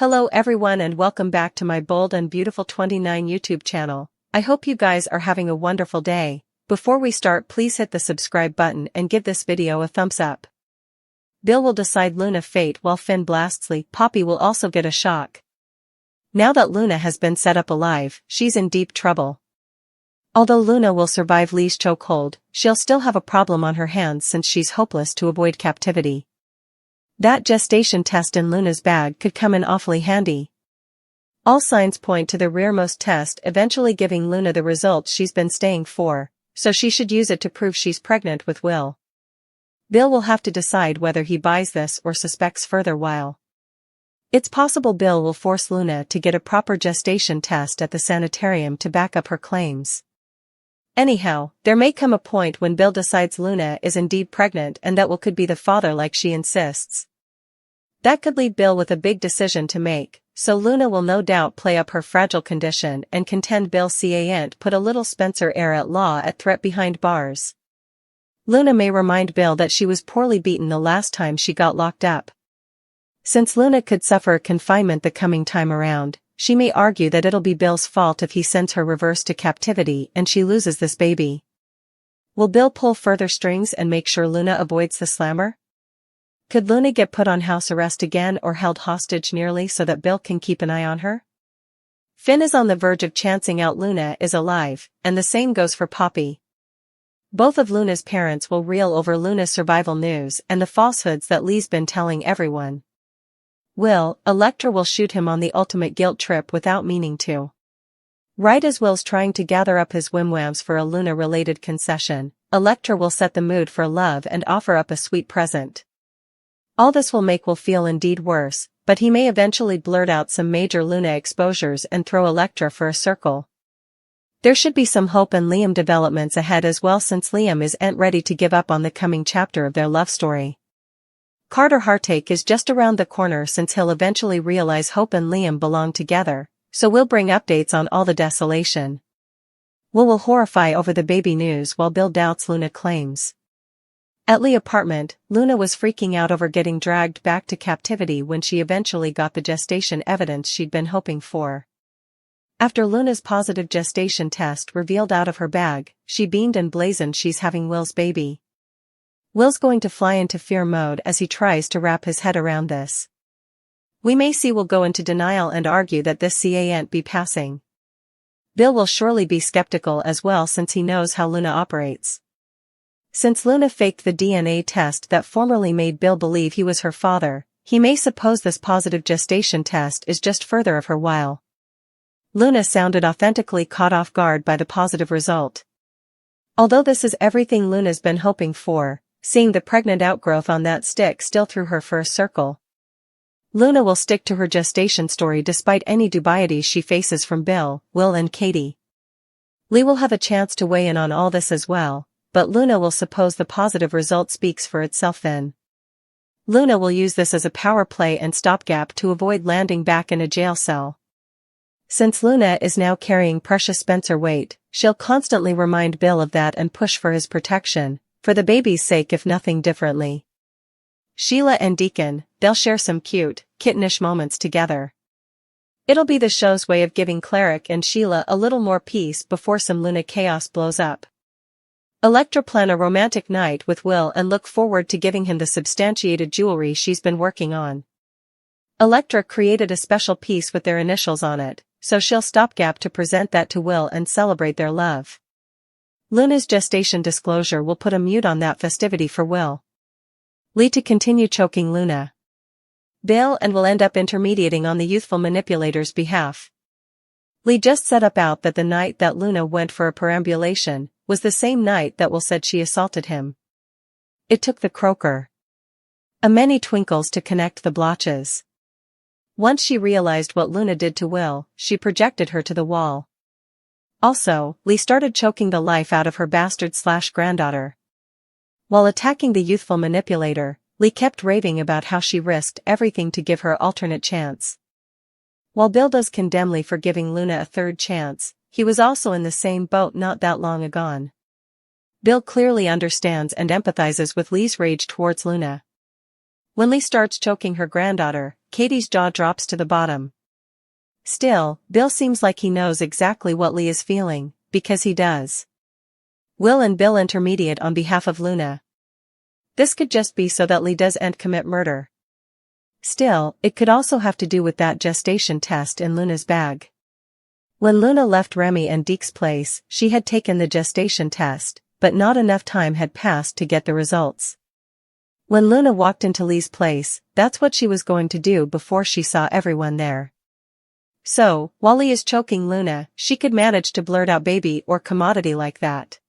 Hello everyone and welcome back to my Bold and Beautiful 29 YouTube channel. I hope you guys are having a wonderful day. Before we start, please hit the subscribe button and give this video a thumbs up. Bill will decide Luna's fate while Finn blasts Lee. Poppy will also get a shock. Now that Luna has been set up alive, she's in deep trouble. Although Luna will survive Lee's chokehold, she'll still have a problem on her hands since she's hopeless to avoid captivity. That gestation test in Luna's bag could come in awfully handy. All signs point to the rearmost test eventually giving Luna the results she's been staying for, so she should use it to prove she's pregnant with Will. Bill will have to decide whether he buys this or suspects further while. It's possible Bill will force Luna to get a proper gestation test at the sanitarium to back up her claims. Anyhow, there may come a point when Bill decides Luna is indeed pregnant and that Will could be the father like she insists. That could leave Bill with a big decision to make, so Luna will no doubt play up her fragile condition and contend Bill can't put a little Spencer heir at law at threat behind bars. Luna may remind Bill that she was poorly beaten the last time she got locked up. Since Luna could suffer confinement the coming time around, she may argue that it'll be Bill's fault if he sends her reverse to captivity and she loses this baby. Will Bill pull further strings and make sure Luna avoids the slammer? Could Luna get put on house arrest again or held hostage nearly so that Bill can keep an eye on her? Finn is on the verge of chancing out Luna is alive, and the same goes for Poppy. Both of Luna's parents will reel over Luna's survival news and the falsehoods that Lee's been telling everyone. Electra will shoot him on the ultimate guilt trip without meaning to. Right as Will's trying to gather up his wimwams for a Luna-related concession, Electra will set the mood for love and offer up a sweet present. All this will make Will feel indeed worse, but he may eventually blurt out some major Luna exposures and throw Electra for a circle. There should be some Hope and Liam developments ahead as well since Liam isn't ready to give up on the coming chapter of their love story. Carter heartache is just around the corner since he'll eventually realize Hope and Liam belong together, so we'll bring updates on all the desolation. Will horrify over the baby news while Bill doubts Luna claims. At Lee's apartment, Luna was freaking out over getting dragged back to captivity when she eventually got the gestation evidence she'd been hoping for. After Luna's positive gestation test revealed out of her bag, she beamed and blazoned she's having Will's baby. Will's going to fly into fear mode as he tries to wrap his head around this. We may see Will go into denial and argue that this can't be passing. Bill will surely be skeptical as well since he knows how Luna operates. Since Luna faked the DNA test that formerly made Bill believe he was her father, he may suppose this positive gestation test is just further of her while. Luna sounded authentically caught off guard by the positive result. Although this is everything Luna's been hoping for, seeing the pregnant outgrowth on that stick still threw her for a circle. Luna will stick to her gestation story despite any dubieties she faces from Bill, Will and Katie. Lee will have a chance to weigh in on all this as well, but Luna will suppose the positive result speaks for itself then. Luna will use this as a power play and stopgap to avoid landing back in a jail cell. Since Luna is now carrying precious Spencer weight, she'll constantly remind Bill of that and push for his protection, for the baby's sake if nothing differently. Sheila and Deacon, they'll share some cute, kittenish moments together. It'll be the show's way of giving Cleric and Sheila a little more peace before some Luna chaos blows up. Electra plan a romantic night with Will and look forward to giving him the substantiated jewelry she's been working on. Electra created a special piece with their initials on it, so she'll stopgap to present that to Will and celebrate their love. Luna's gestation disclosure will put a mute on that festivity for Will. Lee to continue choking Luna. Bill and Will end up intermediating on the youthful manipulator's behalf. Lee just set up out that the night that Luna went for a perambulation was the same night that Will said she assaulted him. It took the croaker a many twinkles to connect the blotches. Once she realized what Luna did to Will, she projected her to the wall. Also, Lee started choking the life out of her bastard/granddaughter. While attacking the youthful manipulator, Lee kept raving about how she risked everything to give her alternate chance. While Bill does condemn Lee for giving Luna a third chance, he was also in the same boat not that long ago. Bill clearly understands and empathizes with Lee's rage towards Luna. When Lee starts choking her granddaughter, Katie's jaw drops to the bottom. Still, Bill seems like he knows exactly what Lee is feeling, because he does. Will and Bill intermediate on behalf of Luna. This could just be so that Lee doesn't commit murder. Still, it could also have to do with that gestation test in Luna's bag. When Luna left Remy and Deke's place, she had taken the gestation test, but not enough time had passed to get the results. When Luna walked into Lee's place, that's what she was going to do before she saw everyone there. So, while Lee is choking Luna, she could manage to blurt out baby or commodity like that.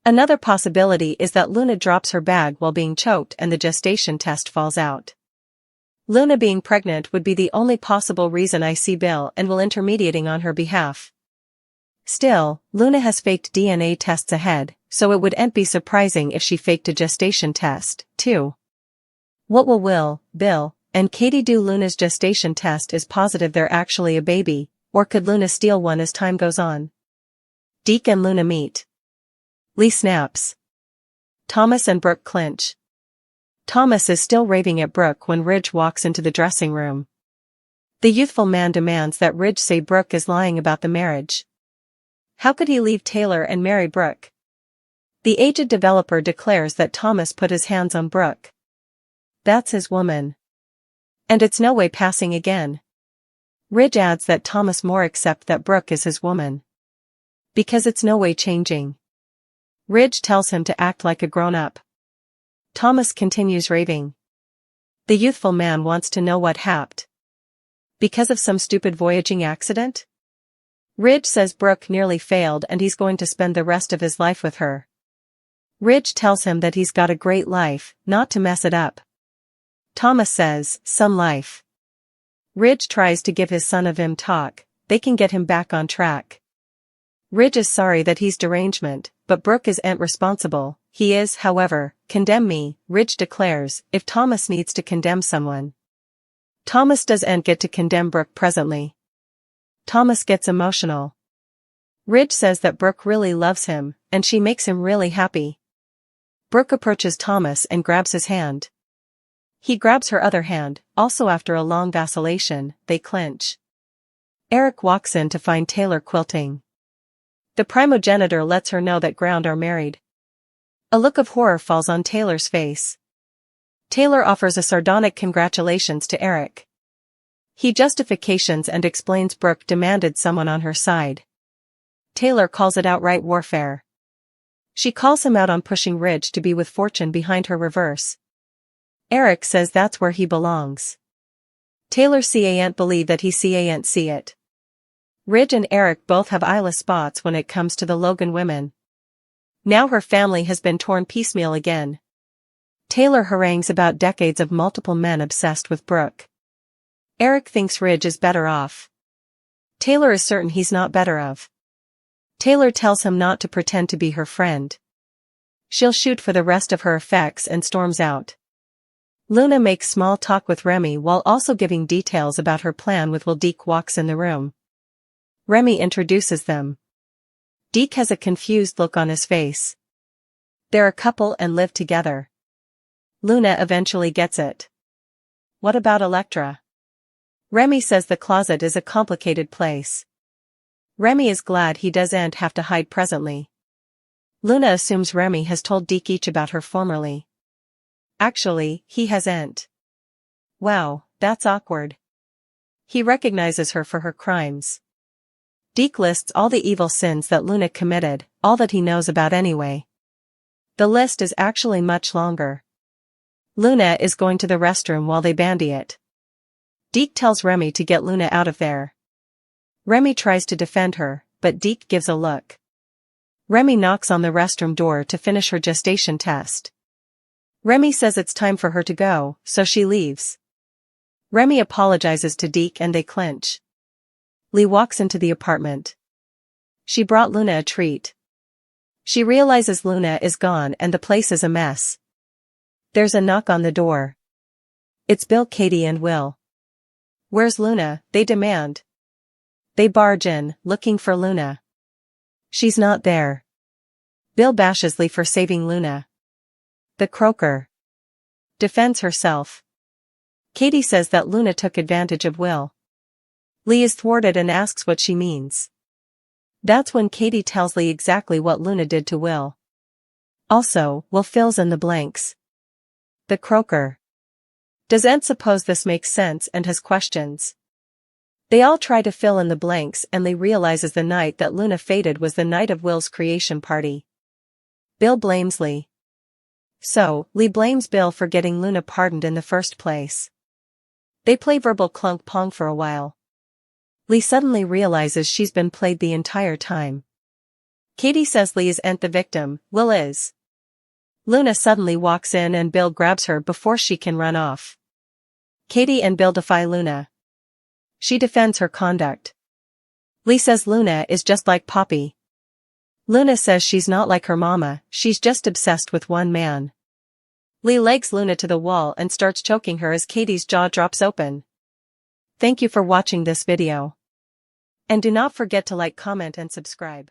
Another possibility is that Luna drops her bag while being choked and the gestation test falls out. Luna being pregnant would be the only possible reason I see Bill and Will intermediating on her behalf. Still, Luna has faked DNA tests ahead, so it wouldn't be surprising if she faked a gestation test, too. What will Bill, and Katie do? Luna's gestation test is positive they're actually a baby, or could Luna steal one as time goes on? Deke and Luna meet. Lee snaps. Thomas and Brooke clinch. Thomas is still raving at Brooke when Ridge walks into the dressing room. The youthful man demands that Ridge say Brooke is lying about the marriage. How could he leave Taylor and marry Brooke? The aged developer declares that Thomas put his hands on Brooke. That's his woman. And it's no way passing again. Ridge adds that Thomas more accept that Brooke is his woman. Because it's no way changing. Ridge tells him to act like a grown-up. Thomas continues raving. The youthful man wants to know what happened. Because of some stupid voyaging accident? Ridge says Brooke nearly failed and he's going to spend the rest of his life with her. Ridge tells him that he's got a great life, not to mess it up. Thomas says, some life. Ridge tries to give his son a vim talk, they can get him back on track. Ridge is sorry that he's derangement, but Brooke isn't responsible. He is, however, condemn me, Ridge declares, if Thomas needs to condemn someone. Thomas doesn't get to condemn Brooke presently. Thomas gets emotional. Ridge says that Brooke really loves him, and she makes him really happy. Brooke approaches Thomas and grabs his hand. He grabs her other hand, also after a long vacillation, they clinch. Eric walks in to find Taylor quilting. The primogenitor lets her know that Ground are married. A look of horror falls on Taylor's face. Taylor offers a sardonic congratulations to Eric. He justifications and explains Brooke demanded someone on her side. Taylor calls it outright warfare. She calls him out on pushing Ridge to be with Fortune behind her reverse. Eric says that's where he belongs. Taylor can't believe that he can't see it. Ridge and Eric both have eyeless spots when it comes to the Logan women. Now her family has been torn piecemeal again. Taylor harangues about decades of multiple men obsessed with Brooke. Eric thinks Ridge is better off. Taylor is certain he's not better off. Taylor tells him not to pretend to be her friend. She'll shoot for the rest of her effects and storms out. Luna makes small talk with Remy while also giving details about her plan with Will. Deke walks in the room. Remy introduces them. Deke has a confused look on his face. They're a couple and live together. Luna eventually gets it. What about Electra? Remy says the closet is a complicated place. Remy is glad he doesn't have to hide presently. Luna assumes Remy has told Deke each about her formerly. Actually, he hasn't. Wow, that's awkward. He recognizes her for her crimes. Deke lists all the evil sins that Luna committed, all that he knows about anyway. The list is actually much longer. Luna is going to the restroom while they bandy it. Deke tells Remy to get Luna out of there. Remy tries to defend her, but Deke gives a look. Remy knocks on the restroom door to finish her gestation test. Remy says it's time for her to go, so she leaves. Remy apologizes to Deke and they clinch. Lee walks into the apartment. She brought Luna a treat. She realizes Luna is gone and the place is a mess. There's a knock on the door. It's Bill, Katie and Will. Where's Luna? They demand. They barge in, looking for Luna. She's not there. Bill bashes Lee for saving Luna. The croaker defends herself. Katie says that Luna took advantage of Will. Lee is thwarted and asks what she means. That's when Katie tells Lee exactly what Luna did to Will. Also, Will fills in the blanks. The croaker. Does Ent suppose this makes sense and has questions? They all try to fill in the blanks and Lee realizes the night that Luna faded was the night of Will's creation party. Bill blames Lee. So, Lee blames Bill for getting Luna pardoned in the first place. They play verbal clunk pong for a while. Lee suddenly realizes she's been played the entire time. Katie says Lee isn't the victim, Will is. Luna suddenly walks in and Bill grabs her before she can run off. Katie and Bill defy Luna. She defends her conduct. Lee says Luna is just like Poppy. Luna says she's not like her mama, she's just obsessed with one man. Lee legs Luna to the wall and starts choking her as Katie's jaw drops open. Thank you for watching this video. And do not forget to like, comment and subscribe.